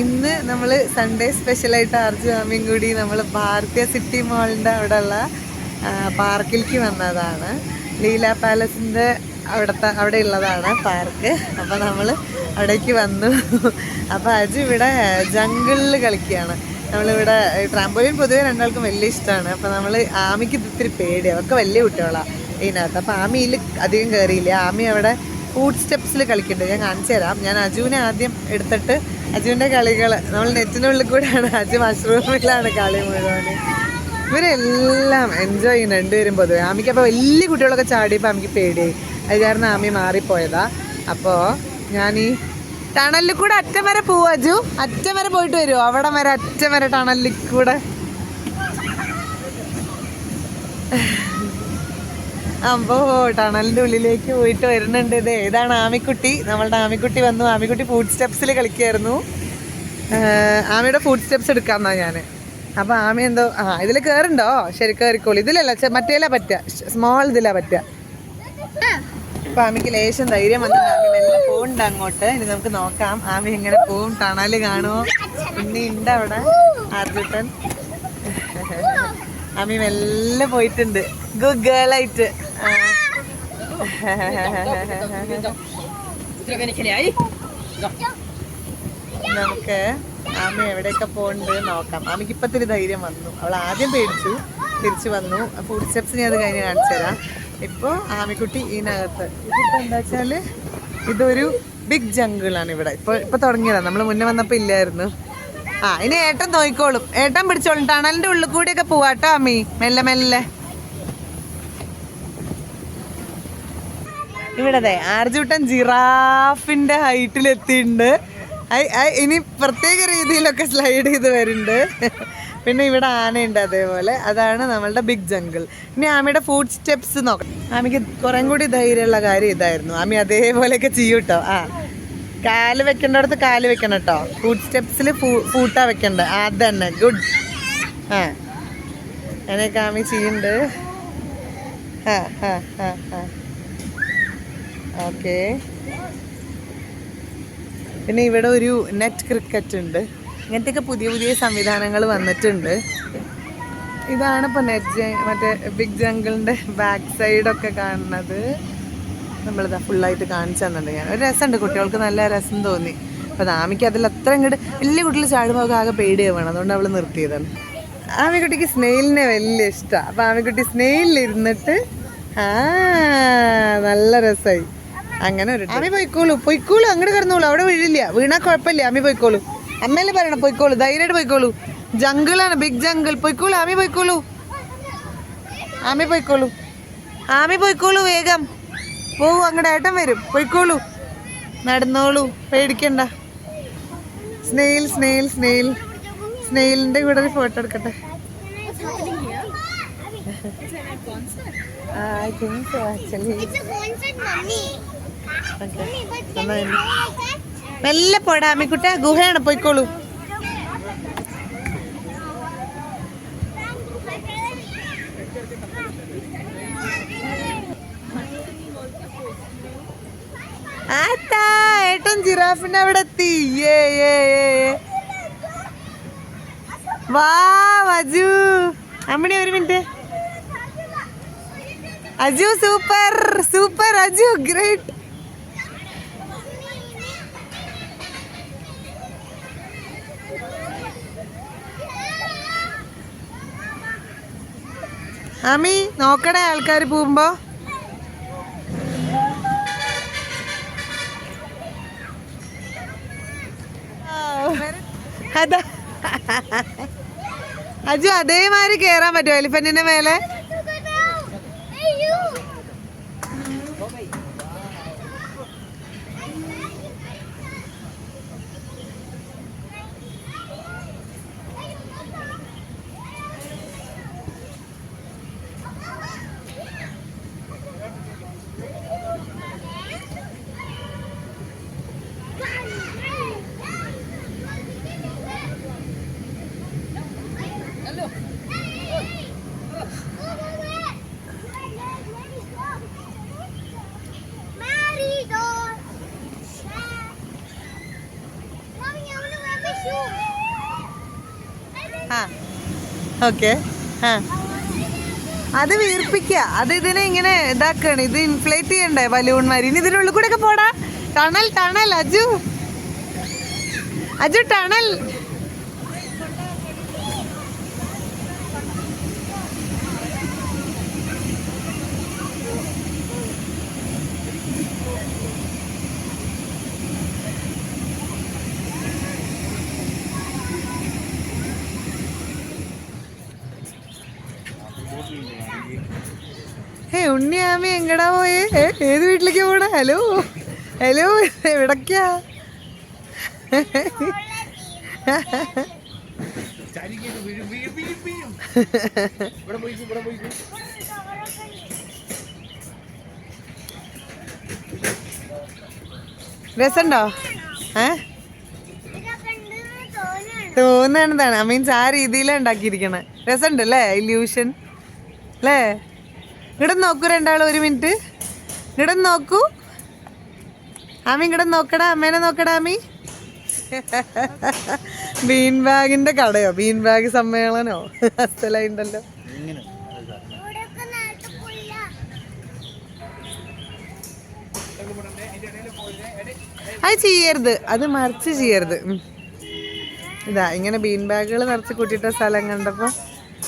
ഇന്ന് നമ്മൾ സൺഡേ സ്പെഷ്യലായിട്ട് ആർജു ആമയും കൂടി നമ്മൾ ഭാരതീയ സിറ്റി മോളിൻ്റെ അവിടെയുള്ള പാർക്കിലേക്ക് വന്നതാണ്. ലീല പാലസിൻ്റെ അവിടെ ഉള്ളതാണ് പാർക്ക്. അപ്പോൾ നമ്മൾ അവിടേക്ക് വന്നു. അപ്പോൾ അജു ഇവിടെ ജംഗിളിൽ കളിക്കുകയാണ്. നമ്മളിവിടെ ട്രാമ്പോലിൻ പൊതുവെ രണ്ടാൾക്കും വലിയ ഇഷ്ടമാണ്. അപ്പോൾ നമ്മൾ ആമിക്ക് ഇത്തിരി പേടിയാണ്, അവർക്ക് വലിയ കുട്ടികളാണ് ഇതിനകത്ത്. അപ്പോൾ ആമിയിൽ അധികം കയറിയില്ല. ആമി അവിടെ ഫുഡ് സ്റ്റെപ്സിൽ കളിക്കുന്നുണ്ട്. ഞാൻ കാണിച്ചു തരാം. ഞാൻ അജുവിനെ ആദ്യം എടുത്തിട്ട് അജുവിൻ്റെ കളികൾ നമ്മൾ നെറ്റിനുള്ളിൽ കൂടെയാണ്. അജു മഷ്റൂമിലാണ് കളി മുഴുവൻ. ഇവരെല്ലാം എൻജോയ് ചെയ്യുന്നു രണ്ടുപേരും പൊതുവെ. ആമിക്ക് അപ്പോൾ വലിയ കുട്ടികളൊക്കെ ചാടിയപ്പോൾ ആമിക്ക് പേടിയായി. അത് കാരണം ആമി മാറിപ്പോയതാ. അപ്പോൾ ഞാൻ ഈ ടണലിൽ കൂടെ അറ്റം വരെ പോവും. അജു അറ്റം വരെ പോയിട്ട് വരുമോ? അവിടെ വരെ അറ്റം വരെ ടണലിൽ കൂടെ. അപ്പോൾ ടണലിൻ്റെ ഉള്ളിലേക്ക് പോയിട്ട് വരുന്നുണ്ട്. ഇത് ഏതാണ്? ആമിക്കുട്ടി. നമ്മളുടെ ആമിക്കുട്ടി വന്നു. ആമിക്കുട്ടി ഫുഡ് സ്റ്റെപ്സിൽ കളിക്കുമായിരുന്നു. ആമിയുടെ ഫുഡ് സ്റ്റെപ്സ് എടുക്കാമെന്നാണ് ഞാൻ. അപ്പോൾ ആമി എന്തോ ഇതിൽ കയറുണ്ടോ? ശരി കയറിക്കോളൂ. ഇതിലല്ല, മറ്റേലാ പറ്റുക, സ്മോൾ ഇതിലാ പറ്റുക. അപ്പോൾ ആമിക്ക് ലേശം ധൈര്യം വന്നിട്ട് ആമി മെല്ലെ പോകുന്നുണ്ട് അങ്ങോട്ട്. ഇനി നമുക്ക് നോക്കാം ആമി എങ്ങനെ പോവും. ടണൽ കാണുമോ? പിന്നെ ഉണ്ട് അവിടെ ആർജുട്ടൻ. ആമി മെല്ലെ പോയിട്ടുണ്ട്. ഗുഡ് ഗേളായിട്ട്. നമുക്ക് ആമി എവിടെയൊക്കെ പോകുന്നുണ്ട് നോക്കാം. ആമിക്ക് ഇപ്പത്തിരി ധൈര്യം വന്നു. അവൾ ആദ്യം പേടിച്ചു, തിരിച്ചു വന്നു. ഫുഡ് സ്റ്റെപ്സ് ഞാൻ അത് കഴിഞ്ഞ് കാണിച്ചു തരാം. ഇപ്പോൾ ആമിക്കുട്ടി ഇതിനകത്ത്. ഇതിപ്പോൾ എന്താ വെച്ചാൽ ഇതൊരു ബിഗ് ജംഗിളാണ് ഇവിടെ. ഇപ്പോൾ തുടങ്ങിയതാണ്. നമ്മൾ മുന്നേ വന്നപ്പോൾ ഇല്ലായിരുന്നു. ഇനി ഏട്ടൻ നോക്കിക്കോളും. ഏട്ടൻ പിടിച്ചോളും. ടണലിൻ്റെ ഉള്ളിൽ കൂടിയൊക്കെ പോവാട്ടോ ആമി, മെല്ലെ മെല്ലെ. ഇവിടെ ആർജുട്ടൻ ജിറാഫിൻ്റെ ഹൈറ്റിലെത്തിയിട്ടുണ്ട്. ഇനി പ്രത്യേക രീതിയിലൊക്കെ സ്ലൈഡ് ചെയ്ത് വരുന്നുണ്ട്. പിന്നെ ഇവിടെ ആനയുണ്ട് അതേപോലെ. അതാണ് നമ്മളുടെ ബിഗ് ജംഗിൾ. ഇനി ആമിയുടെ ഫുഡ് സ്റ്റെപ്സ് നോക്കാം. ആമിക്ക് കുറേ കൂടി ധൈര്യമുള്ള കാര്യം ഇതായിരുന്നു. ആമി അതേപോലെയൊക്കെ ചെയ്യും കേട്ടോ. കാല് വെക്കേണ്ടടുത്ത് കാല് വെക്കണം കേട്ടോ. ഫുഡ് സ്റ്റെപ്സിൽ ഫൂട്ടാ വെക്കണ്ടേ. അതന്നെ, ഗുഡ്. അങ്ങനെയൊക്കെ ആമി ചെയ്യുന്നുണ്ട്. ഓക്കെ. പിന്നെ ഇവിടെ ഒരു നെറ്റ് ക്രിക്കറ്റ് ഉണ്ട്. ഇങ്ങനത്തെയൊക്കെ പുതിയ പുതിയ സംവിധാനങ്ങൾ വന്നിട്ടുണ്ട്. ഇതാണ് ഇപ്പോൾ മറ്റേ ബിഗ് ജംഗിളിൻ്റെ ബാക്ക് സൈഡൊക്കെ കാണുന്നത്. നമ്മളിതാ ഫുള്ളായിട്ട് കാണിച്ചു തന്നിട്ടുണ്ട് ഞാൻ. ഒരു രസമുണ്ട്, കുട്ടികൾക്ക് നല്ല രസം തോന്നി. അപ്പോൾ ആമിക്ക് അതിൽ അത്ര ഇങ്ങോട്ട് വലിയ കുട്ടികൾ ചാടുമ്പോൾ ആകെ പേടിയാവണം. അതുകൊണ്ട് അവൾ നിർത്തിയതാണ്. ആമിക്കുട്ടിക്ക് സ്നെയിലിനെ വലിയ ഇഷ്ടമാണ്. അപ്പോൾ ആമിക്കുട്ടി സ്നെയിലിരുന്നിട്ട് നല്ല രസമായി. അങ്ങനെ ഒരു ആമി പോയിക്കോളൂ അങ്ങോട്ട് കിടന്നോളൂ. അവിടെ വീഴില്ല, വീണാൽ കുഴപ്പമില്ല. ആമി പോയിക്കോളൂ. അമ്മയല്ലേ പറയണം പോയിക്കോളൂ, ധൈര്യമായിട്ട് പോയിക്കോളൂ. ജംഗിളാണ്, ബിഗ് ജംഗിൾ. പോയിക്കോളൂ ആമി, പോയിക്കോളൂ. ആമി പോയിക്കോളൂ, വേഗം പോവൂ. അങ്ങോട്ട് ഏട്ടൻ വരും. പോയിക്കോളൂ, നടന്നോളൂ, പേടിക്കണ്ട. സ്നെയിലിൻ്റെ കൂടെ ഒരു ഫോട്ടോ എടുക്കട്ടെ. I think so actually. It's a concert, mommy. Okay. മെല്ലെ പോടാ ആമിക്കുട്ട, ഗുഹയാണ്, പോയിക്കോളൂ. ഏട്ടൻ ജിറാഫിന്റെ അവിടെ എത്തി. വാ അജു. അമ്മണി ഒരു minute. Aju super Aju, great. Ami നോക്കണേ ആൾക്കാർ പോകുമ്പോ. അതാ അജു അതേമാതിരി കേറാൻ പറ്റുമോ എലിഫന്റിന്റെ മേലെ? ആ ഓക്കെ. ആ അത് വീർപ്പിക്കുക, അത് ഇതിനെ ഇങ്ങനെ ഇതാക്കാണ്, ഇത് ഇൻഫ്ലേറ്റ് ചെയ്യണ്ടേ ബലൂൺമാര്. ഇനി ഇതിനുള്ളിൽ കൂടെ ഒക്കെ പോടാ. Tunnel tunnel Aju, Aju tunnel. ഉണ്ണിയാമി എങ്ങടാ പോയേ? ഏത് വീട്ടിലേക്ക് പോണേ? ഹലോ ഹലോ, എവിടക്കാ? രസണ്ടോ? തോന്നണതാണ്, മീൻസ് ആ രീതിയിലാണ് ഉണ്ടാക്കിയിരിക്കണേ. രസമുണ്ട് അല്ലേ? ഇല്യൂഷൻ അല്ലേ? ഇങ്ങോട്ട് നോക്കൂ രണ്ടാളും, ഒരു മിനിറ്റ് ഇങ്ങോട്ട് നോക്കൂ. ആമി ഇങ്ങോട്ട് നോക്കടാ, അമ്മേനെ നോക്കടാ ആമി. ബീൻ ബാഗിന്റെ കടയോ, ബീൻ ബാഗ് സമ്മേളനോ സ്ഥലമുണ്ടല്ലോ. അത് ചെയ്യരുത്, അത് മറിച്ച് ചെയ്യരുത്. ഇതാ ഇങ്ങനെ ബീൻ ബാഗുകൾ നിറച്ച് കൂട്ടിയിട്ട സ്ഥലം കണ്ടപ്പോൾ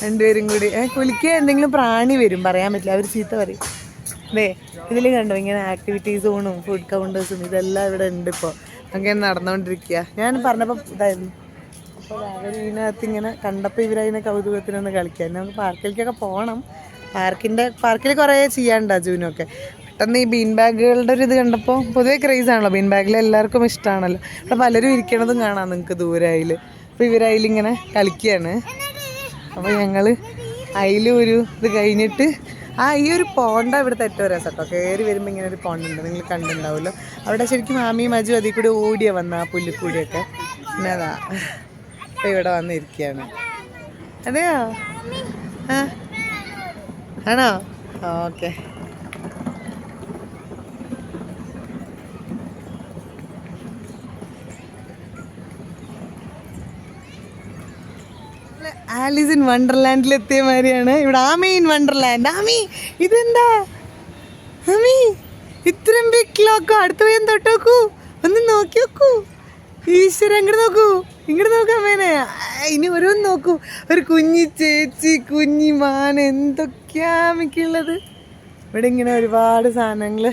രണ്ടുപേരും കൂടി കുലിക്കുക. എന്തെങ്കിലും പ്രാണി വരും, പറയാൻ പറ്റില്ല, അവർ ചീത്ത പറയും. അതെ, ഇതിൽ കണ്ടോ ഇങ്ങനെ ആക്ടിവിറ്റി സോണും ഫുഡ് കൗണ്ടേഴ്സും ഇതെല്ലാം ഇവിടെ ഉണ്ട്. ഇപ്പോൾ അങ്ങനെ നടന്നുകൊണ്ടിരിക്കുക. ഞാൻ പറഞ്ഞപ്പോൾ ഇതായിരുന്നു. അപ്പോൾ അവർ ഇതിനകത്ത് ഇങ്ങനെ കണ്ടപ്പോൾ ഇവരതിനെ കൗതുകത്തിനൊന്ന് കളിക്കാൻ. നമുക്ക് പാർക്കിലേക്കൊക്കെ പോകണം. പാർക്കിൽ കുറേ ചെയ്യാനുണ്ട് അജുവിനൊക്കെ. പെട്ടെന്ന് ഈ ബീൻ ബാഗുകളുടെ ഒരു ഇത് കണ്ടപ്പോൾ, പൊതുവെ ക്രേസാണല്ലോ ബീൻ ബാഗിൽ, എല്ലാവർക്കും ഇഷ്ടമാണല്ലോ. അപ്പോൾ പലരും ഇരിക്കണതും കാണാം നിങ്ങൾക്ക് ദൂരയിൽ. അപ്പോൾ ഇവരതിലിങ്ങനെ കളിക്കുകയാണ്. അപ്പോൾ ഞങ്ങൾ അതിലും ഒരു ഇത് കഴിഞ്ഞിട്ട് ഈ ഒരു പോണ്ട ഇവിടുത്തെ ഏറ്റവും രസം കേട്ടോ. കയറി വരുമ്പോൾ ഇങ്ങനെ ഒരു പോണ്ടുണ്ട്, നിങ്ങൾ കണ്ടിട്ടുണ്ടാവുമല്ലോ. അവിടെ ശരിക്കും മാമിയും മജു അതിൽ കൂടി ഓടിയ വന്ന ആ പുല്ലിക്കൂടിയൊക്കെ. പിന്നെ അതാ അപ്പോൾ ഇവിടെ വന്നിരിക്കുകയാണ്. അതെയോ? ആണോ? ഓക്കെ. ആലീസ് ഇൻ വണ്ടർലാൻഡിൽ എത്തിയ മാതിരിയാണ് ഇവിടെ. Ami in Wonderland. ആമി ഇതെന്താ ആമി ഇത്രയും ബിഗ് ക്ലോക്കോ? അടുത്ത പോയി തൊട്ട് നോക്കൂ, ഒന്ന് നോക്കി നോക്കൂ. ഈശ്വര, ഇങ്ങോട്ട് നോക്കൂ, ഇങ്ങോട്ട് നോക്കാം മേനെ. ഇനി ഓരോന്ന് നോക്കൂ. ഒരു കുഞ്ഞി ചേച്ചി, കുഞ്ഞി മാൻ, എന്തൊക്കെയാ ആമിക്കുള്ളത്. ഇവിടെ ഇങ്ങനെ ഒരുപാട് സാധനങ്ങൾ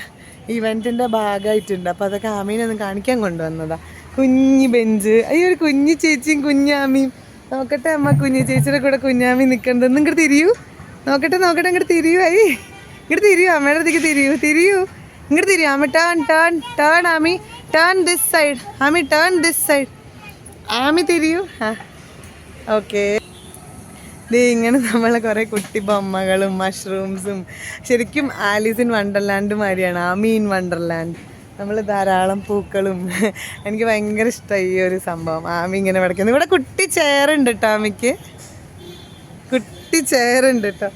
ഇവൻറ്റിൻ്റെ ഭാഗമായിട്ടുണ്ട്. അപ്പോൾ അതൊക്കെ ആമീനൊന്ന് കാണിക്കാൻ കൊണ്ടുവന്നതാ. കുഞ്ഞി ബെഞ്ച്, ഒരു കുഞ്ഞി ചേച്ചിയും കുഞ്ഞാമിയും. നോക്കട്ടെ അമ്മ, കുഞ്ഞി ചേച്ചിയുടെ കൂടെ കുഞ്ഞാമി നിൽക്കണ്ടത്. ഇങ്ങോട്ട് തിരിയൂ, നോക്കട്ടെ നോക്കട്ടെ, ഇങ്ങോട്ട് തിരിയൂ. ഇങ്ങോട്ട് തിരിയൂ, അമ്മയുടെ അടുത്തേക്ക് തിരിയൂ. ഇങ്ങോട്ട് തിരിയൂ Ami. Turn Ami, turn this side. Ami turn this side. Ami തിരിയൂ. ഓക്കെ. ഇങ്ങനെ നമ്മളെ കുറേ കുട്ടി ബൊമ്മകളും മഷ്റൂംസും. ശരിക്കും ആലീസ് ഇൻ വണ്ടർലാൻഡ് മാതിരിയാണ് ആമി ഇൻ വണ്ടർലാൻഡ്. നമ്മൾ ധാരാളം പൂക്കളും. എനിക്ക് ഭയങ്കര ഇഷ്ടമായി ഈ ഒരു സംഭവം. ആമി ഇങ്ങനെ കിടക്കുന്നു. ഇവിടെ കുട്ടി ചെയറുണ്ട് കേട്ടോ, ആമിക്ക് കുട്ടി ചെയറുണ്ട് കേട്ടോ,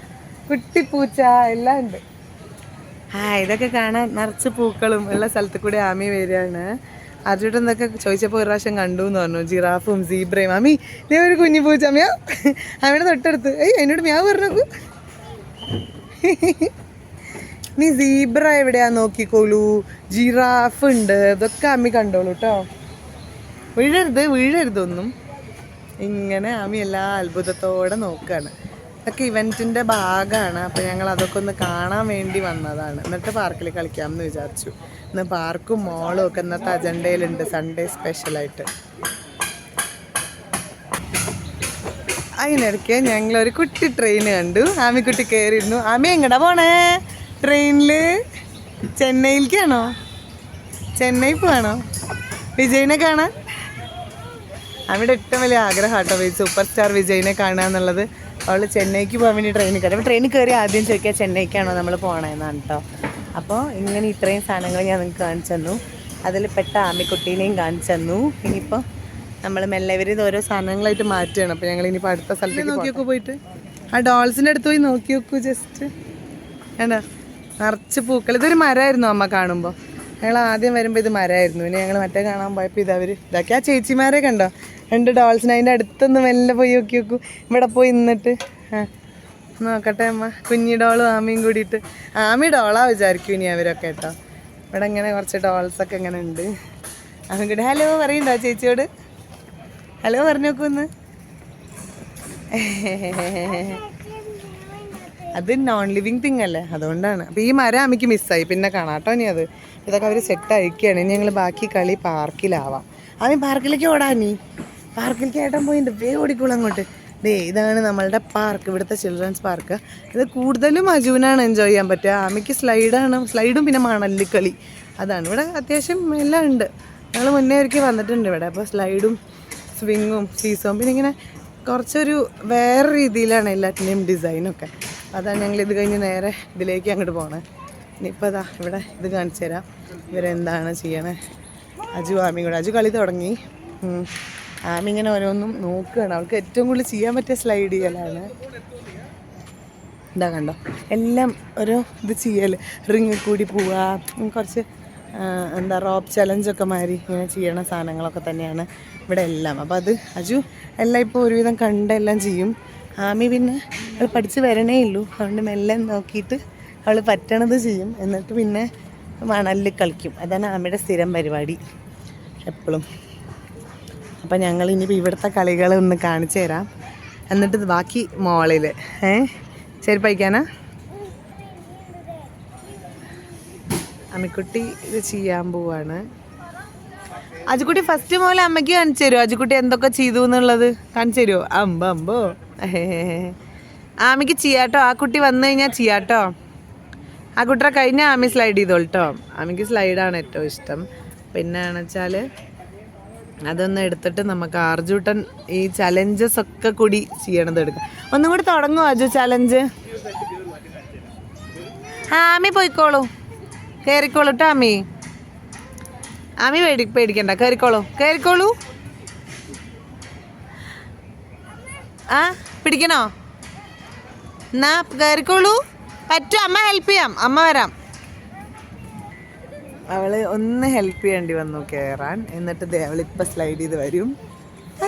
കുട്ടി പൂച്ച എല്ലാം ഉണ്ട്. ഇതൊക്കെ കാണാൻ നിറച്ച് പൂക്കളും ഉള്ള സ്ഥലത്ത് കൂടി ആമി വരികയാണ്. അർജുട്ടൻ എന്നൊക്കെ ചോദിച്ചപ്പോൾ ഒരു പ്രാവശ്യം കണ്ടു എന്ന് പറഞ്ഞു, ജിറാഫും സീബ്രയും. ആമി നീ ഒരു കുഞ്ഞു പൂച്ച, മ്യാവ്. ആമിയുടെ തൊട്ടടുത്ത് എന്നോട് മ്യാവ് പറഞ്ഞു. നീ സീബ്ര എവിടെയാ നോക്കിക്കോളൂ, ജിറാഫ് ഉണ്ട്, ഇതൊക്കെ ആമി കണ്ടോളൂ കേട്ടോ. വീഴരുതൊന്നും. ഇങ്ങനെ ആമി എല്ലാ അത്ഭുതത്തോടെ നോക്കുകയാണ്. ഇതൊക്കെ ഇവൻറ്റിൻ്റെ ഭാഗമാണ്. അപ്പോൾ ഞങ്ങൾ അതൊക്കെ ഒന്ന് കാണാൻ വേണ്ടി വന്നതാണ്. എന്നിട്ട് പാർക്കിൽ കളിക്കാമെന്ന് വിചാരിച്ചു. ഇന്ന് പാർക്കും മോളും ഒക്കെ ഇന്നത്തെ അജണ്ടയിലുണ്ട്, സൺഡേ സ്പെഷ്യലായിട്ട്. അതിനിടയ്ക്ക് ഞങ്ങളൊരു കുട്ടി ട്രെയിൻ കണ്ടു. ആമിക്കുട്ടി കയറിയിരുന്നു. ആമി എങ്ങടാ പോണേ? ട്രെയിനിൽ ചെന്നൈയിലേക്കാണോ? ചെന്നൈ പോവാണോ വിജയിനെ കാണാൻ? അവിടെ ഏറ്റവും വലിയ ആഗ്രഹം കേട്ടോ സൂപ്പർ സ്റ്റാർ വിജയിനെ കാണുക എന്നുള്ളത്. അവൾ ചെന്നൈക്ക് പോകാൻ വേണ്ടി ട്രെയിനിൽ കയറി. അപ്പോൾ ട്രെയിനിൽ കയറി ആദ്യം ചോദിക്കുക ചെന്നൈക്കാണോ നമ്മൾ പോകണമെന്നാണ് കേട്ടോ. അപ്പോൾ ഇങ്ങനെ ഇത്രയും സാധനങ്ങൾ ഞാൻ നിങ്ങൾക്ക് കാണിച്ചു തന്നു. അതിൽ പെട്ട ആമിക്കുട്ടീനെയും കാണിച്ചു തന്നു. ഇനിയിപ്പോൾ നമ്മൾ മെല്ലെ ഇവർ ഇത് ഓരോ സാധനങ്ങളായിട്ട് മാറ്റുകയാണ്. അപ്പോൾ ഞങ്ങൾ ഇനിയിപ്പോൾ അടുത്ത സ്ഥലത്തേക്ക് നോക്കി നോക്കൂ. പോയിട്ട് ആ ഡോൾസിൻ്റെ അടുത്ത് പോയി നോക്കി നോക്കൂ. ജസ്റ്റ് വേണ്ട നിറച്ച് പൂക്കൾ. ഇതൊരു മരമായിരുന്നു അമ്മ കാണുമ്പോൾ. ഞങ്ങൾ ആദ്യം വരുമ്പോൾ ഇത് മരമായിരുന്നു. പിന്നെ ഞങ്ങൾ മറ്റേ കാണാൻ പോയപ്പോൾ ഇതാക്കി. ആ ചേച്ചിമാരെ കണ്ടോ, 2 ഡോൾസിന്. അതിൻ്റെ അടുത്തൊന്ന് മെല്ലെ പോയി നോക്കി നോക്കൂ. ഇവിടെ പോയി നിന്നിട്ട് നോക്കട്ടെ അമ്മ. കുഞ്ഞി ഡോളും ആമയും കൂടിയിട്ട്. ആമി ഡോളാ വിചാരിക്കും ഇനി അവരൊക്കെ കേട്ടോ. ഇവിടെ ഇങ്ങനെ കുറച്ച് ഡോൾസൊക്കെ ഇങ്ങനെ ഉണ്ട്. അവൻ കൂടെ ഹലോ പറയണ്ടോ ചേച്ചിയോട്? ഹലോ പറഞ്ഞു നോക്കൂന്ന്. അത് നോൺ ലിവിങ് തിങ് അല്ലേ, അതുകൊണ്ടാണ്. അപ്പോൾ ഈ മരം അമ്മയ്ക്ക് മിസ്സായി. പിന്നെ കാണാം കേട്ടോ ഇനി അത്. ഇതൊക്കെ അവർ സെറ്റ് അഴിക്കുകയാണ്. ഇനി ഞങ്ങൾ ബാക്കി കളി പാർക്കിലാവാം. അവൻ പാർക്കിലേക്ക് ഓടാ. നീ പാർക്കിലേക്ക് ഏട്ടൻ പോയിട്ടുണ്ട്. ഓടിക്കോളൂ അങ്ങോട്ട്. ഇതാണ് നമ്മളുടെ പാർക്ക്, ഇവിടുത്തെ ചിൽഡ്രൻസ് പാർക്ക്. ഇത് കൂടുതലും അജുവിനാണ് എൻജോയ് ചെയ്യാൻ പറ്റുക. ആമയ്ക്ക് സ്ലൈഡും പിന്നെ മണലിക്കളി. അതാണ് ഇവിടെ അത്യാവശ്യം എല്ലാം ഉണ്ട്. ഞങ്ങൾ മുന്നേ ഒരിക്കൽ വന്നിട്ടുണ്ട് ഇവിടെ. അപ്പോൾ സ്ലൈഡും സ്വിങ്ങും സീസോം പിന്നെ ഇങ്ങനെ കുറച്ചൊരു വേറെ രീതിയിലാണ് എല്ലാത്തിൻ്റെയും ഡിസൈനൊക്കെ. അതാണ് ഞങ്ങൾ ഇത് കഴിഞ്ഞ് നേരെ ഇതിലേക്ക് അങ്ങോട്ട് പോകണേ. ഇനിയിപ്പോൾ അതാ ഇവിടെ ഇത് കാണിച്ചു തരാം ഇവരെന്താണ് ചെയ്യണേ. ആമി കൂടെ അജു കളി തുടങ്ങി. ആമി ഇങ്ങനെ ഓരോന്നും നോക്കുകയാണ്. അവൾക്ക് ഏറ്റവും കൂടുതൽ ചെയ്യാൻ പറ്റിയ സ്ലൈഡ് ചെയ്യലാണ്. ഇതാ കണ്ടോ, എല്ലാം ഓരോ ഇത് ചെയ്യൽ. റിങ്ങിൽ കൂടി പോവുക, കുറച്ച് റോപ്പ് ചലഞ്ചൊക്കെ മാതിരി ഇങ്ങനെ ചെയ്യണ സാധനങ്ങളൊക്കെ തന്നെയാണ് ഇവിടെ എല്ലാം. അപ്പോൾ അത് അജു എല്ലാം ഇപ്പോൾ ഒരുവിധം കണ്ടെല്ലാം ചെയ്യും. ആമി പിന്നെ അവൾ പഠിച്ച് വരണേ ഉള്ളൂ. അതുകൊണ്ട് മെല്ലെ നോക്കിയിട്ട് അവൾ പറ്റണത് ചെയ്യും. എന്നിട്ട് പിന്നെ മണലിൽ കളിക്കും. അതാണ് ആമിയുടെ സ്ഥിരം പരിപാടി എപ്പോഴും. അപ്പം ഞങ്ങൾ ഇനിയിപ്പോൾ ഇവിടുത്തെ കളികൾ ഒന്ന് കാണിച്ചു തരാം. എന്നിട്ട് ബാക്കി മോളിൽ ചെരുപ്പഴിക്കാനാ അമ്മിക്കുട്ടി ഇത് ചെയ്യാൻ പോവാണ്. അജുക്കുട്ടി ഫസ്റ്റ് മോലെ അമ്മയ്ക്ക് കാണിച്ചു തരുമോ? അജുക്കുട്ടി എന്തൊക്കെ ചെയ്തു എന്നുള്ളത് കാണിച്ചു തരുമോ? അമ്പോ ആമിക്ക് ചെയ്യാട്ടോ. ആ കുട്ടി വന്നു കഴിഞ്ഞാൽ ചെയ്യാട്ടോ. ആ കുട്ടിയുടെ കഴിഞ്ഞാൽ ആമി സ്ലൈഡ് ചെയ്തോളട്ടോ. ആമിക്ക് സ്ലൈഡാണ് ഏറ്റവും ഇഷ്ടം. പിന്നെ വെച്ചാൽ അതൊന്ന് എടുത്തിട്ട് നമുക്ക് അർജുട്ടൻ ഈ ചലഞ്ചസ് ഒക്കെ കൂടി ചെയ്യണത് എടുക്കാം. ഒന്നും കൂടി തുടങ്ങുമോ അജു ചലഞ്ച്? ആമി പോയിക്കോളൂ, കയറിക്കോളൂ കേട്ടോ ആമി. ആമി പേടിക്കണ്ട, കയറിക്കോളൂ. ആ പിടിക്കണോ? എന്നാ കയറിക്കോളൂ. പറ്റും, അമ്മ ഹെൽപ്പ് ചെയ്യാം. അമ്മ വരാം. അവള് ഒന്ന് ഹെൽപ്പ് ചെയ്യേണ്ടി വന്നു കയറാൻ. എന്നിട്ട് അവളിപ്പോൾ സ്ലൈഡ് ചെയ്ത് വരും.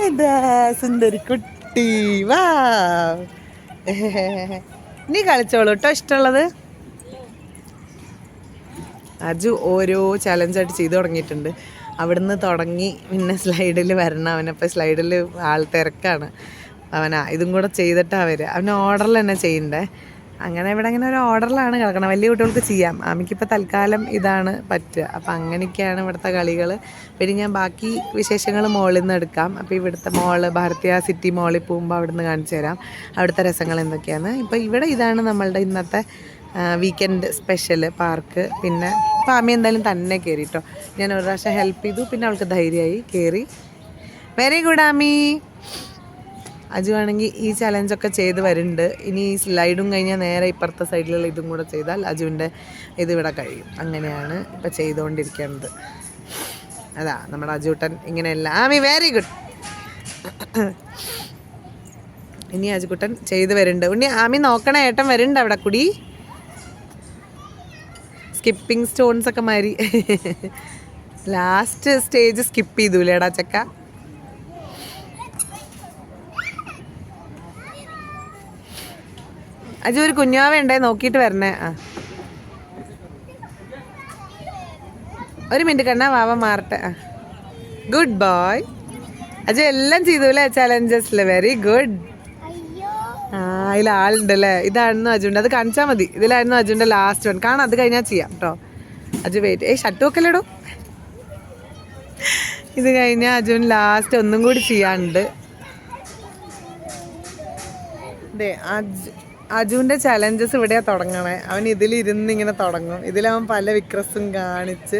അതാ സുന്ദരി കുട്ടി, വാ. നീ കളിച്ചോളൂ കേട്ടോ ഇഷ്ടമുള്ളത്. അജു ഓരോ ചലഞ്ചായിട്ട് ചെയ്തു തുടങ്ങിയിട്ടുണ്ട്. അവിടുന്ന് തുടങ്ങി പിന്നെ സ്ലൈഡിൽ വരണം. അവനപ്പോൾ സ്ലൈഡിൽ ആൾ തിരക്കാണ്. ഇതും കൂടെ ചെയ്തിട്ടാണ് വരിക. അവന് ഓർഡറിൽ തന്നെ ചെയ്യണ്ടേ. അങ്ങനെ ഇവിടെ അങ്ങനെ ഒരു ഓർഡറിലാണ് കിടക്കണം. വലിയ കുട്ടികൾക്ക് ചെയ്യാം. ആമിക്കിപ്പോൾ തൽക്കാലം ഇതാണ് പറ്റുക. അപ്പോൾ അങ്ങനെയൊക്കെയാണ് ഇവിടുത്തെ കളികൾ. പിന്നെ ഞാൻ ബാക്കി വിശേഷങ്ങൾ മോളിൽ നിന്ന് എടുക്കാം. അപ്പോൾ ഇവിടുത്തെ ഭാരതീയ സിറ്റി മോളിൽ പോകുമ്പോൾ അവിടെ നിന്ന് കാണിച്ചു തരാം അവിടുത്തെ രസങ്ങൾ എന്തൊക്കെയാണ്. ഇപ്പോൾ ഇവിടെ ഇതാണ് നമ്മളുടെ ഇന്നത്തെ വീക്കെൻഡ് സ്പെഷ്യൽ പാർക്ക്. പിന്നെ ഇപ്പോൾ ആമി എന്തായാലും തന്നെ കയറി കേട്ടോ. ഞാൻ ഒരു പ്രാവശ്യം ഹെൽപ്പ് ചെയ്തു. പിന്നെ അവൾക്ക് ധൈര്യമായി കയറി. Very good Ami. അജു ആണെങ്കിൽ ഈ ചലഞ്ചൊക്കെ ചെയ്ത് വരുന്നുണ്ട്. ഇനി ഈ സ്ലൈഡും കഴിഞ്ഞാൽ നേരെ ഇപ്പുറത്തെ സൈഡിലുള്ള ഇതും കൂടെ ചെയ്താൽ അജുവിൻ്റെ ഇതിവിടെ കഴിയും. അങ്ങനെയാണ് ഇപ്പം ചെയ്തുകൊണ്ടിരിക്കുന്നത്. അതാ നമ്മുടെ അജുട്ടൻ ഇങ്ങനെയല്ല. Ami very good. ഇനി അജുക്കുട്ടൻ ചെയ്ത് വരുന്നുണ്ട്. ഉണ്ണി ആമി നോക്കണേ, ഏട്ടൻ വരുന്നുണ്ട് അവിടെ കൂടി. സ്കിപ്പിംഗ് സ്റ്റോൺസ് ഒക്കെ മാറി ലാസ്റ്റ് സ്റ്റേജ് സ്കിപ്പ് ചെയ്തൂലേടാ ചക്ക. അജു ഒരു കുഞ്ഞാവ ഉണ്ടേ, നോക്കിയിട്ട് വരണേ. ഒരു മിനിറ്റ് കണ്ണാ, വാവ മാറട്ടെ. Good boy. അജു എല്ലാം ചെയ്തൂല്ലേ ചലഞ്ചസിൽ. Very good. അതിൽ ആളുണ്ടല്ലേ. ഇതായിരുന്നു അജുൻ്റെ. അത് കാണിച്ചാൽ മതി. ഇതിലായിരുന്നു അജുൻ്റെ ലാസ്റ്റ് വൺ. കാണാം, അത് കഴിഞ്ഞാൽ ചെയ്യാം കേട്ടോ. അജു വെയിറ്റ്. ഷർട്ട് വെക്കല്ലേടോ. ഇത് കഴിഞ്ഞാൽ അജുവിന് ലാസ്റ്റ് ഒന്നും കൂടി ചെയ്യാനുണ്ട്. അജുവിൻ്റെ ചലഞ്ചസ് ഇവിടെയാണ് തുടങ്ങണേ. അവൻ ഇതിലിരുന്ന് ഇങ്ങനെ തുടങ്ങും. ഇതിലവൻ പല വിക്രസും കാണിച്ച്.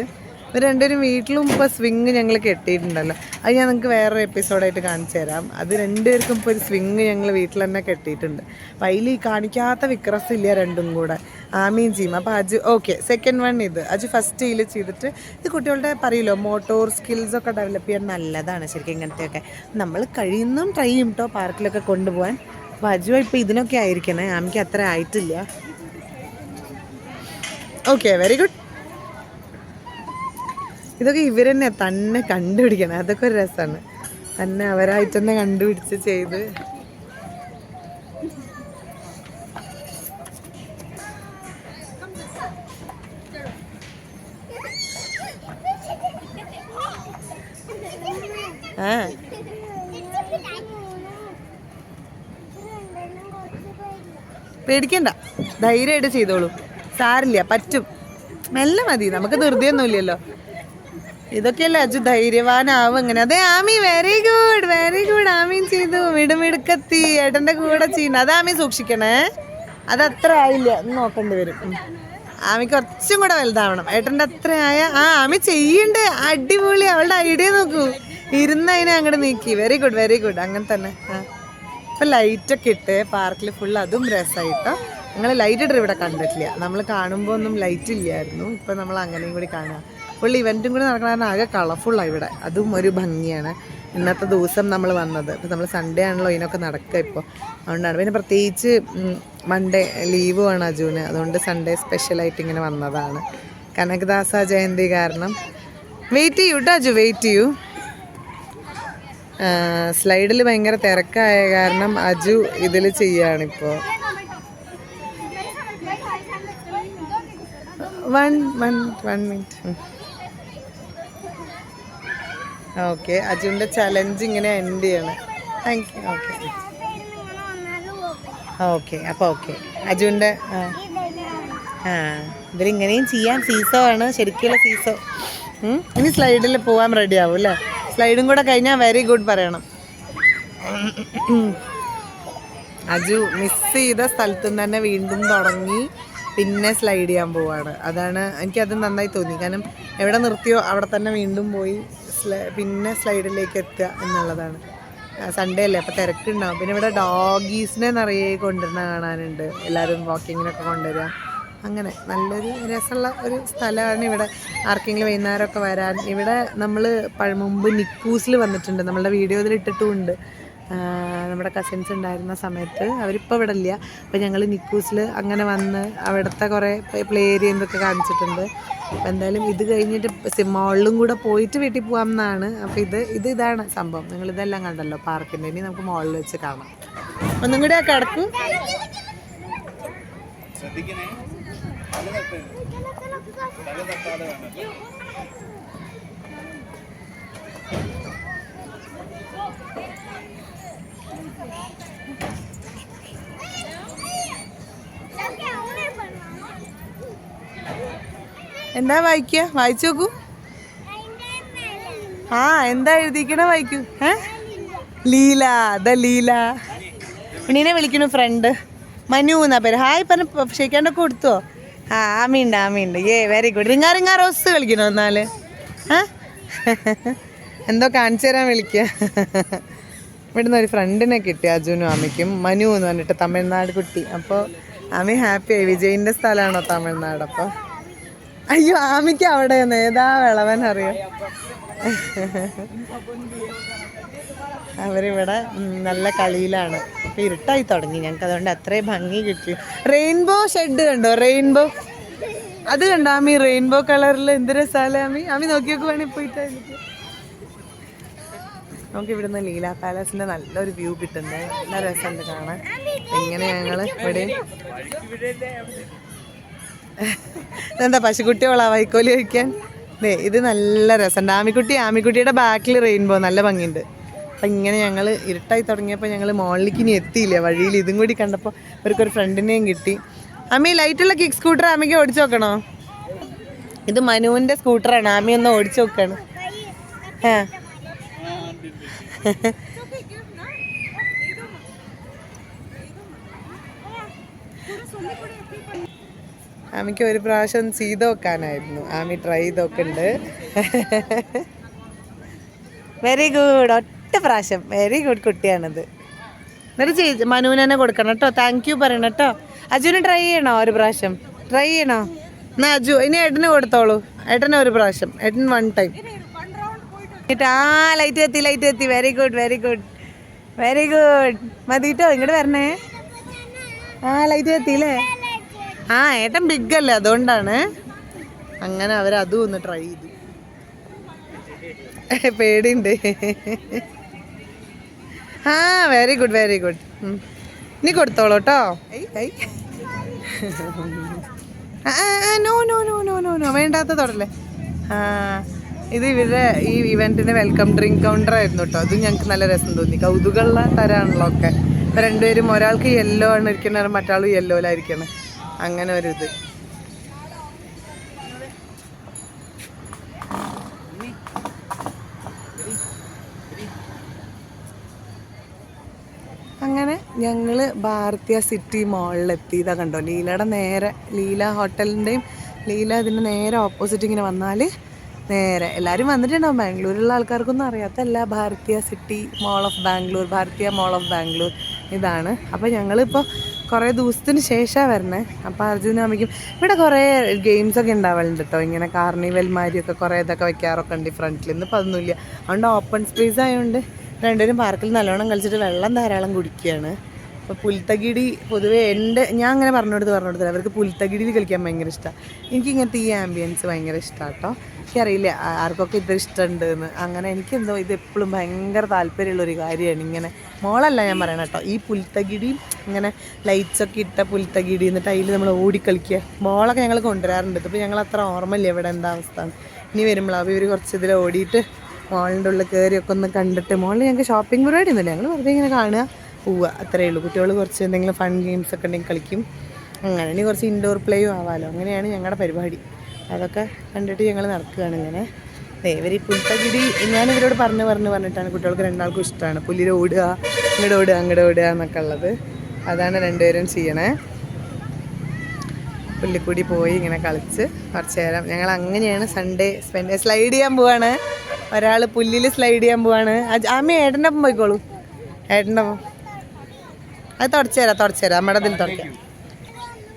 ഇവർ രണ്ടുപേരും വീട്ടിലും ഇപ്പോൾ സ്വിങ് ഞങ്ങൾ കെട്ടിയിട്ടുണ്ടല്ലോ. അത് ഞാൻ നിങ്ങൾക്ക് വേറൊരു എപ്പിസോഡായിട്ട് കാണിച്ചു തരാം. അത് രണ്ടുപേർക്കും ഇപ്പോൾ ഒരു സ്വിങ് ഞങ്ങൾ വീട്ടിൽ തന്നെ കെട്ടിയിട്ടുണ്ട്. അപ്പോൾ അതിൽ ഈ കാണിക്കാത്ത വിക്രസ് ഇല്ല രണ്ടും കൂടെ. ആമയും ചെയ്യും. അപ്പോൾ അജു ഓക്കെ. സെക്കൻഡ് വൺ ഇത് അജു ഫസ്റ്റ് ഇതിൽ ചെയ്തിട്ട് ഇത് കുട്ടികളുടെ പറയില്ലോ മോട്ടോർ സ്കിൽസൊക്കെ ഡെവലപ്പ് ചെയ്യാൻ നല്ലതാണ് ശരിക്കും. ഇങ്ങനത്തെയൊക്കെ നമ്മൾ കഴിയുന്നതും ട്രൈ ചെയ്യും കേട്ടോ പാർക്കിലൊക്കെ കൊണ്ടുപോകാൻ. അപ്പോൾ അജു ഇപ്പോൾ ഇതിനൊക്കെ ആയിരിക്കണേ. ആമിക്ക് അത്ര ആയിട്ടില്ല. Okay very good. ഇതൊക്കെ ഇവരെന്നെ തന്നെ കണ്ടുപിടിക്കണം, അതൊക്കെ ഒരു രസമാണ്. തന്നെ അവരായിട്ട് തന്നെ കണ്ടുപിടിച്ച് ചെയ്ത്. ആ പേടിക്കണ്ട, ധൈര്യമായിട്ട് ചെയ്തോളൂ, സാരില്ല, പറ്റും, മെല്ലെ മതി, നമുക്ക് ധൃതിയൊന്നുമില്ലല്ലോ. ഇതൊക്കെയല്ലേ അജു ധൈര്യവാനാവും ഇങ്ങനെ. അതെ Ami, very good very good, ആമീൻ ചെയ്തു, മിടുമിടുക്കത്തി, ഏട്ടൻ്റെ കൂടെ ചെയ്യണം. അത് ആമി സൂക്ഷിക്കണേ, അതത്ര ആയില്ല, നോക്കേണ്ടി വരും. ആമി കുറച്ചും കൂടെ വലുതാവണം, ഏട്ടൻ്റെ അത്ര ആയ. ആ ആമി ചെയ്യണ്ട്, അടിപൊളി, അവളുടെ ഐഡിയ നോക്കൂ, ഇരുന്നതിനെ അങ്ങോട്ട് നീക്കി. വെരി ഗുഡ് വെരി ഗുഡ്, അങ്ങനെ തന്നെ. ആ ഇപ്പം ലൈറ്റൊക്കെ ഇട്ട് പാർക്കിൽ ഫുൾ, അതും രസമായിട്ടോ. ഞങ്ങൾ ലൈറ്റ് ഇട്ട് ഇവിടെ കണ്ടിട്ടില്ല, നമ്മൾ കാണുമ്പോൾ ഒന്നും ലൈറ്റ് ഇല്ലായിരുന്നു, ഇപ്പം നമ്മൾ അങ്ങനെയും കൂടി കാണുക. ഫുൾ ഇവൻറ്റും കൂടി നടക്കണ ആകെ കളർഫുള്ളാണ് ഇവിടെ, അതും ഒരു ഭംഗിയാണ്. ഇന്നത്തെ ദിവസം നമ്മൾ വന്നത്, ഇപ്പം നമ്മൾ സൺഡേ ആണല്ലോ ഇതിനൊക്കെ നടക്കുക ഇപ്പോൾ, അതുകൊണ്ടാണ്. പിന്നെ പ്രത്യേകിച്ച് മൺഡേ ലീവുമാണ് അജുവിന്, അതുകൊണ്ട് സൺഡേ സ്പെഷ്യലായിട്ട് ഇങ്ങനെ വന്നതാണ്. കനകദാസ ജയന്തി കാരണം. വെയിറ്റ് ചെയ്യൂ കേട്ടോ അജു, വെയിറ്റ് ചെയ്യൂ. സ്ലൈഡിൽ ഭയങ്കര തിരക്കായ കാരണം അജു ഇതിൽ ചെയ്യാണിപ്പോൾ. One minute. ഓക്കെ, അജുവിൻ്റെ ചലഞ്ച് ഇങ്ങനെ എൻഡ് ചെയ്യണം. Thank you. ഓക്കെ ഓക്കെ, അപ്പോൾ ഓക്കെ അജുവിൻ്റെ ഇതിലിങ്ങനെയും ചെയ്യാൻ. സീസോ ആണ് ശരിക്കുള്ള സീസോ. ഇനി സ്ലൈഡിൽ പോകാൻ റെഡി ആവും അല്ലേ? സ്ലൈഡും കൂടെ കഴിഞ്ഞാൽ വെരി ഗുഡ് പറയണം. അജു മിസ് ചെയ്ത സ്ഥലത്തു നിന്ന് തന്നെ വീണ്ടും തുടങ്ങി പിന്നെ സ്ലൈഡ് ചെയ്യാൻ പോവാണ്. അതാണ് എനിക്കത് നന്നായി തോന്നി, കാരണം എവിടെ നിർത്തിയോ അവിടെ തന്നെ വീണ്ടും പോയി പിന്നെ സ്ലൈഡിലേക്ക് എത്തുക എന്നുള്ളതാണ്. സൺഡേ അല്ലേ, അപ്പോൾ തിരക്കുണ്ടാവും. പിന്നെ ഇവിടെ ഡോഗീസിനെ നിറയെ കൊണ്ടുവരുന്ന കാണാനുണ്ട്, എല്ലാവരും വാക്കിങ്ങിനൊക്കെ കൊണ്ടുവരിക. അങ്ങനെ നല്ലൊരു രസമുള്ള ഒരു സ്ഥലമാണ് ഇവിടെ. ആർക്കെങ്കിലും വൈകുന്നേരമൊക്കെ വരാൻ. ഇവിടെ നമ്മൾ മുമ്പ് നിക്കൂസിൽ വന്നിട്ടുണ്ട്, നമ്മളുടെ വീഡിയോയിൽ ഇട്ടിട്ടുമുണ്ട്. നമ്മുടെ കസിൻസ് ഉണ്ടായിരുന്ന സമയത്ത്, അവരിപ്പോൾ ഇവിടെ ഇല്ല. അപ്പോൾ ഞങ്ങൾ നിക്കൂസിൽ അങ്ങനെ വന്ന് അവിടുത്തെ കുറേ പ്ലേ ഏരിയ എന്തൊക്കെ കാണിച്ചിട്ടുണ്ട്. അപ്പോൾ എന്തായാലും ഇത് കഴിഞ്ഞിട്ട് മോളിലും കൂടെ പോയിട്ട് വീട്ടിൽ പോകാമെന്നാണ്. അപ്പോൾ ഇതാണ് സംഭവം. നിങ്ങളിതെല്ലാം കണ്ടല്ലോ പാർക്കിൻ്റെ. ഇനി നമുക്ക് മോളിൽ വെച്ച് കാണാം. ഒന്നും കൂടി ആ കിടക്കും. എന്താ വായിക്കുക? വായിച്ചു നോക്കൂ. ആ എന്താ എഴുതിക്കണ? വായിക്കൂ. ലീല, അതാ ലീല. ഉണ്ണീനെ വിളിക്കണു ഫ്രണ്ട്, മനു എന്നാ പേര്. ഹായ് പറഞ്ഞ ഷെയ്ക്കാണ്ടൊക്കെ കൊടുത്തോ? ആ ആമിയുണ്ട്. Very good. റിങ്ങാ റോസ് കളിക്കണോ എന്നാല്? എന്തോ കാണിച്ചു തരാൻ വിളിക്കുക. ഇവിടുന്ന് ഒരു ഫ്രണ്ടിനെ കിട്ടി അജുനും ആമിക്കും, മനു എന്ന് പറഞ്ഞിട്ട്, തമിഴ്നാട് കുട്ടി. അപ്പോൾ ആമി ഹാപ്പിയായി. വിജയിൻ്റെ സ്ഥലമാണോ തമിഴ്നാട്? അപ്പോൾ അയ്യോ ആമിക്ക് അവിടെ ഏതാ വിളവൻ അറിയോ? അവരിവിടെ നല്ല കളിയിലാണ്. ഇപ്പം ഇരുട്ടായി തുടങ്ങി ഞങ്ങൾക്ക്, അതുകൊണ്ട് അത്രയും ഭംഗി കിട്ടി. റെയിൻബോ ഷെഡ് കണ്ടോ? റെയിൻബോ അത് കണ്ടോ ആമി? റെയിൻബോ കളറിൽ എന്ത് രസാലേ ആമി. ആമി നോക്കിയൊക്കെ വേണമെങ്കിൽ പോയിട്ട് നമുക്ക് ഇവിടുന്ന് ലീല പാലസിൻ്റെ നല്ലൊരു വ്യൂ കിട്ടുന്നത്. നല്ല രസമുണ്ട് കാണാൻ. എങ്ങനെ ഞങ്ങൾ ഇവിടെ എന്താ പശുക്കുട്ടിയോളാ വൈക്കോലി കഴിക്കാൻ. ഇത് നല്ല രസമുണ്ട്. ആമിക്കുട്ടിയുടെ ബാക്കിൽ റെയിൻബോ നല്ല ഭംഗിയുണ്ട്. അപ്പം ഇങ്ങനെ ഞങ്ങൾ ഇരുട്ടായി തുടങ്ങിയപ്പോൾ ഞങ്ങൾ മോളിലേക്ക് ഇനി എത്തിയില്ല. വഴിയിൽ ഇതും കൂടി കണ്ടപ്പോൾ ഇവർക്കൊരു ഫ്രണ്ടിനെയും കിട്ടി. ആമി ലൈറ്റുള്ള കിക്ക് സ്കൂട്ടർ ആമിക്ക് ഓടിച്ചു നോക്കണോ? ഇത് മനുവിൻ്റെ സ്കൂട്ടറാണ്. ആമി ഒന്ന് ഓടിച്ചു നോക്കാണ്. ആമിക്ക് ഒരു പ്രാവശ്യം ചെയ്ത് നോക്കാനായിരുന്നു. ആമി ട്രൈ ചെയ്ത് നോക്കുന്നുണ്ട്. Very good. ഒറ്റ പ്രാവശ്യം. വെരി ഗുഡ് കുട്ടിയാണിത്. എന്നിട്ട് ചേച്ചി മനുവിന് തന്നെ കൊടുക്കണം കേട്ടോ. താങ്ക് യു പറയണം കേട്ടോ. അജുവിന് ട്രൈ ചെയ്യണോ? ഒരു പ്രാവശ്യം ട്രൈ ചെയ്യണോ? എന്നാ അജു ഇനി ഏട്ടന് കൊടുത്തോളൂ. ഏട്ടനെ ഒരു പ്രാവശ്യം, ഏട്ടൻ വൺ ടൈം. ലൈറ്റ് എത്തി. Very good. മതിട്ടോ, ഇങ്ങോട്ട് വരണേ. ലൈറ്റ് എത്തിയില്ലേ? ഏട്ടൻ ബിഗ് അല്ലേ, അതുകൊണ്ടാണ്. അങ്ങനെ അവരതും ഒന്ന് ട്രൈ ചെയ്തു. പേടിയുണ്ട്. ആ വെരി ഗുഡ് വെരി ഗുഡ്. ഇനി കൊടുത്തോളൂ കേട്ടോ. No no no no no no വേണ്ടാത്ത തൊടല്ലേ. ആ ഇത് ഇവരുടെ ഈ ഇവൻറ്റിന് വെൽക്കം ഡ്രിങ്ക് കൗണ്ടർ ആയിരുന്നു കേട്ടോ. അത് ഞങ്ങൾക്ക് നല്ല രസം തോന്നി. കൗതുകമുള്ള തരാണല്ലോ ഒക്കെ. ഇപ്പം രണ്ടുപേരും ഒരാൾക്ക് യെല്ലോ ആണ് ഇരിക്കുന്നത്, മറ്റാൾ യെല്ലോയിലായിരിക്കണം. അങ്ങനെ ഒരിത്. അങ്ങനെ ഞങ്ങൾ ഭാരതീയ സിറ്റി മോളിലെത്തി. ഇതാ കണ്ടോ ലീലയുടെ നേരെ, ലീല ഹോട്ടലിൻ്റെയും ലീല ഇതിൻ്റെ നേരെ ഓപ്പോസിറ്റ് ഇങ്ങനെ വന്നാൽ നേരെ എല്ലാവരും വന്നിട്ടുണ്ടാവും. ബാംഗ്ലൂരിലുള്ള ആൾക്കാർക്കൊന്നും അറിയാത്തല്ല, ഭാരതീയ city mall of Bangalore, Bharatiya mall of Bangalore ഇതാണ്. അപ്പോൾ ഞങ്ങളിപ്പോൾ കുറേ ദിവസത്തിന് ശേഷമാണ് വരണേ. അപ്പോൾ അർജുനും അമ്മയ്ക്കും ഇവിടെ കുറേ ഗെയിംസൊക്കെ ഉണ്ടാവലുണ്ട് കേട്ടോ. ഇങ്ങനെ കാർണിവൽമാരിയൊക്കെ കുറേ ഇതൊക്കെ വെക്കാറൊക്കെ ഉണ്ട് ഫ്രണ്ടിൽ. ഇന്നിപ്പോൾ അതൊന്നുമില്ല. അതുകൊണ്ട് ഓപ്പൺ സ്പേസ് ആയതുകൊണ്ട് രണ്ടുപേരും പാർക്കിൽ നല്ലോണം കളിച്ചിട്ട് വെള്ളം ധാരാളം കുടിക്കുകയാണ്. അപ്പോൾ പുൽത്തകിടി പൊതുവേ ഞാൻ അങ്ങനെ പറഞ്ഞു കൊടുത്തില്ല. അവർക്ക് പുൽത്തകിടിയിൽ കളിക്കാൻ ഭയങ്കര ഇഷ്ടമാണ്. എനിക്ക് ഇങ്ങനത്തെ ഈ ആംബിയൻസ് ഭയങ്കര ഇഷ്ടമാണ് കേട്ടോ. എനിക്കറിയില്ല ആർക്കൊക്കെ ഇത് ഇഷ്ടമുണ്ട് എന്ന്. അങ്ങനെ എനിക്കെന്തോ ഇത് എപ്പോഴും ഭയങ്കര താല്പര്യമുള്ളൊരു കാര്യമാണ്. ഇങ്ങനെ മോളല്ല ഞാൻ പറയണം കേട്ടോ, ഈ പുൽത്തകിടി ഇങ്ങനെ ലൈറ്റ്സൊക്കെ ഇട്ട പുൽത്തകിടി, എന്നിട്ട് അതിൽ നമ്മൾ ഓടിക്കളിക്കുക. ബോളൊക്കെ ഞങ്ങൾ കൊണ്ടുവരാറുണ്ട്. ഇപ്പോൾ ഞങ്ങൾ അത്ര ഓർമ്മയില്ല ഇവിടെ എന്താ അവസ്ഥ. ഇനി വരുമ്പോഴാണ് ഇവർ കുറച്ച് ഇതിൽ ഓടിയിട്ട് മോളിൻ്റെ ഉള്ളിൽ കയറിയൊക്കെ ഒന്ന് കണ്ടിട്ട്. മോളിൽ ഞങ്ങൾക്ക് ഷോപ്പിംഗ് പരിപാടി ഒന്നുമില്ല, ഞങ്ങൾ വെറുതെ ഇങ്ങനെ കാണുക പോവുക, അത്രയേ ഉള്ളൂ. കുട്ടികൾ കുറച്ച് എന്തെങ്കിലും ഫൺ ഗെയിംസ് ഒക്കെ ഉണ്ടെങ്കിൽ കളിക്കും. അങ്ങനെ ഇനി കുറച്ച് ഇൻഡോർ പ്ലേയും ആവാമല്ലോ. അങ്ങനെയാണ് ഞങ്ങളുടെ പരിപാടി. അതൊക്കെ കണ്ടിട്ട് ഞങ്ങൾ നടക്കുകയാണ് ഇങ്ങനെ. ഇവർ ഈ പുൽത്തകിടി ഞാനിവരോട് പറഞ്ഞിട്ടാണ് കുട്ടികൾക്ക് രണ്ടാൾക്കും ഇഷ്ടമാണ്. പുല്ലിൽ ഓടുക, അങ്ങോട്ട് ഓടുക എന്നൊക്കെ ഉള്ളത്. അതാണ് രണ്ടുപേരും ചെയ്യണേ. പുല്ലിക്കൂടി പോയി ഇങ്ങനെ കളിച്ച് കുറച്ച് നേരം ഞങ്ങൾ അങ്ങനെയാണ് സൺഡേ സ്ലൈഡ് ചെയ്യാൻ പോവാണ്. ഒരാൾ പുല്ലിൽ സ്ലൈഡ് ചെയ്യാൻ പോവാണ്. ആമി ഏട്ടൻ്റെ ഒപ്പം പോയിക്കോളൂ. ഏട്ടൻ്റെ ഒപ്പം അത് തുടച്ചുതരാം നമ്മുടെ ഇതിൽ തുടയ്ക്കാം.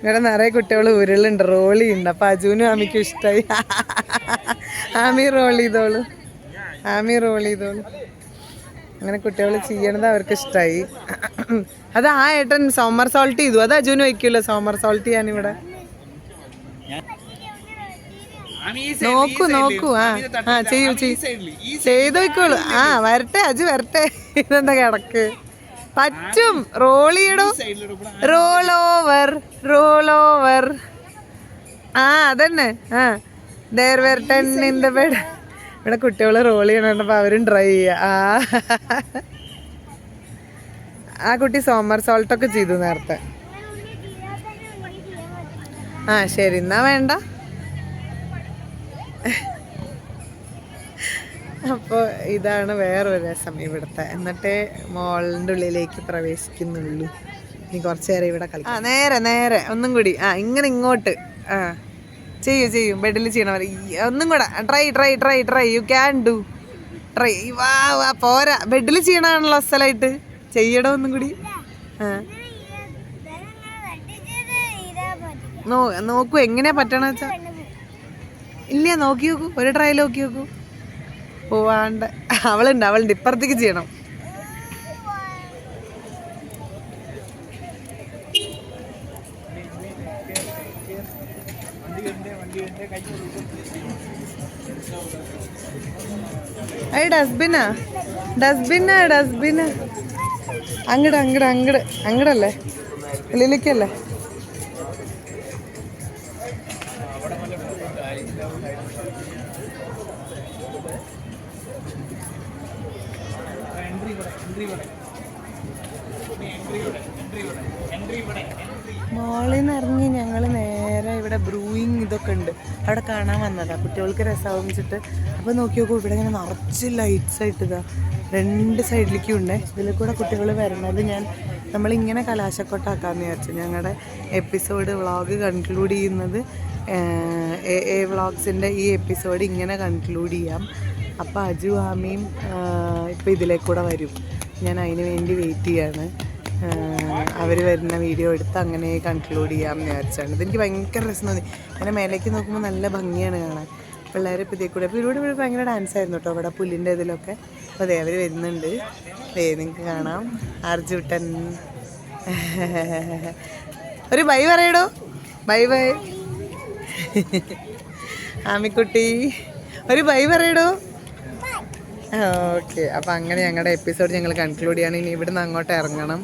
ഇവിടെ നിറയെ കുട്ടികൾ ഉരുളുണ്ട്, റോളിയുണ്ട്. അപ്പം അജുവിനും ആമിക്കും ഇഷ്ടമായി. ആമി റോൾ ചെയ്തോളൂ. അങ്ങനെ കുട്ടികൾ ചെയ്യണത് അവർക്ക് ഇഷ്ടമായി. അത് ആ ഏട്ടൻ സോമർ സോൾട്ട് ചെയ്തു. അത് അജുവിന് വയ്ക്കുമല്ലോ സോമർ സോൾട്ട് ചെയ്യാനിവിടെ. നോക്കൂ ചെയ്യൂ ചെയ്തു വയ്ക്കോളൂ. വരട്ടെ അജു വരട്ടെ. ഇതെന്താ കിടക്ക് പറ്റും. റോൾ ചെയ്യടോ, റോൾ ഓവർ. അതന്നെ. there were 10 in the bed. ഇവിടെ കുട്ടികൾ റോൾ ചെയ്യണപ്പോൾ അവരും ട്രൈ ചെയ്യുക. ആ കുട്ടി സോമർ സോൾട്ടൊക്കെ ചെയ്തു നേരത്തെ. ശരി എന്നാ വേണ്ട. അപ്പോൾ ഇതാണ് വേറൊരു രസം ഇവിടുത്തെ. എന്നിട്ടേ മോളിൻ്റെ ഉള്ളിലേക്ക് പ്രവേശിക്കുന്നുള്ളൂ. ഇനി കുറച്ച് നേരം ഇവിടെ കളിക്കാം. നേരെ ഒന്നും കൂടി ഇങ്ങനെ ഇങ്ങോട്ട് ചെയ്യും. ബെഡിൽ ചെയ്യണവർ ഒന്നും കൂടെ try you can do try. വാ പോരാ, ബെഡിൽ ചെയ്യണമാണല്ലോ അസലായിട്ട്. ചെയ്യണോ ഒന്നും കൂടി. നോക്കൂ എങ്ങനെയാ പറ്റണ വെച്ചാ. ഇല്ല നോക്കി നോക്കൂ, ഒരു ട്രയൽ നോക്കി നോക്കൂ. പോവാണ്ട് അവളുണ്ട് ഇപ്പുറത്തേക്ക് ചെയ്യണം. ഡസ്റ്റ്ബിന് അങ്ങടല്ലേ ഉള്ളിലേക്കല്ലേ. മോളിൽ നിന്ന് ഇറങ്ങി ഞങ്ങൾ നേരെ ഇവിടെ ബ്രൂയിങ് ഇതൊക്കെ ഉണ്ട്, അവിടെ കാണാൻ വന്നതാണ്. കുട്ടികൾക്ക് രസമാവും വെച്ചിട്ട്. അപ്പോൾ നോക്കി നോക്കൂ, ഇവിടെ ഇങ്ങനെ നിറച്ച് ലൈറ്റ്സ് ആയിട്ട് ഇതാ 2 സൈഡിലേക്കും ഉണ്ട്. ഇതിൽ കൂടെ കുട്ടികൾ വരുന്നത് നമ്മളിങ്ങനെ കലാശക്കൊട്ടാക്കാമെന്ന് വിചാരിച്ചു. ഞങ്ങളുടെ എപ്പിസോഡ് വ്ളോഗ് കൺക്ലൂഡ് ചെയ്യുന്നത് എ വ്ളോഗ്സിൻ്റെ ഈ എപ്പിസോഡ് ഇങ്ങനെ കൺക്ലൂഡ് ചെയ്യാം. അപ്പോൾ അജു ആമിയും ഇപ്പോൾ ഇതിലേക്കൂടെ വരും. ഞാൻ അതിന് വേണ്ടി വെയിറ്റ് ചെയ്യാണ്. അവർ വരുന്ന വീഡിയോ എടുത്ത് അങ്ങനെ കൺക്ലൂഡ് ചെയ്യാമെന്ന് വിചാരിച്ചാണ്. ഇതെനിക്ക് ഭയങ്കര രസം തോന്നി. അങ്ങനെ മേലേക്ക് നോക്കുമ്പോൾ നല്ല ഭംഗിയാണ് കാണാൻ. പിള്ളേർ ഇപ്പോൾ ഇതേ കൂടെ. അപ്പോൾ ഇവിടെ ഭയങ്കര ഡാൻസ് ആയിരുന്നു കേട്ടോ ഇവിടെ പുല്ലിൻ്റെ ഇതിലൊക്കെ. അപ്പോൾ അവർ വരുന്നുണ്ട്. നിങ്ങൾക്ക് കാണാം. അർജുട്ടൻ ഒരു ബൈ പറയടോ. ബൈ ആമിക്കുട്ടി ഒരു ബൈ പറയടോ. ഓക്കെ, അപ്പം അങ്ങനെ ഞങ്ങളുടെ എപ്പിസോഡ് ഞങ്ങൾ കൺക്ലൂഡ് ചെയ്യാണ്. ഇനി ഇവിടുന്ന് അങ്ങോട്ട് ഇറങ്ങണം.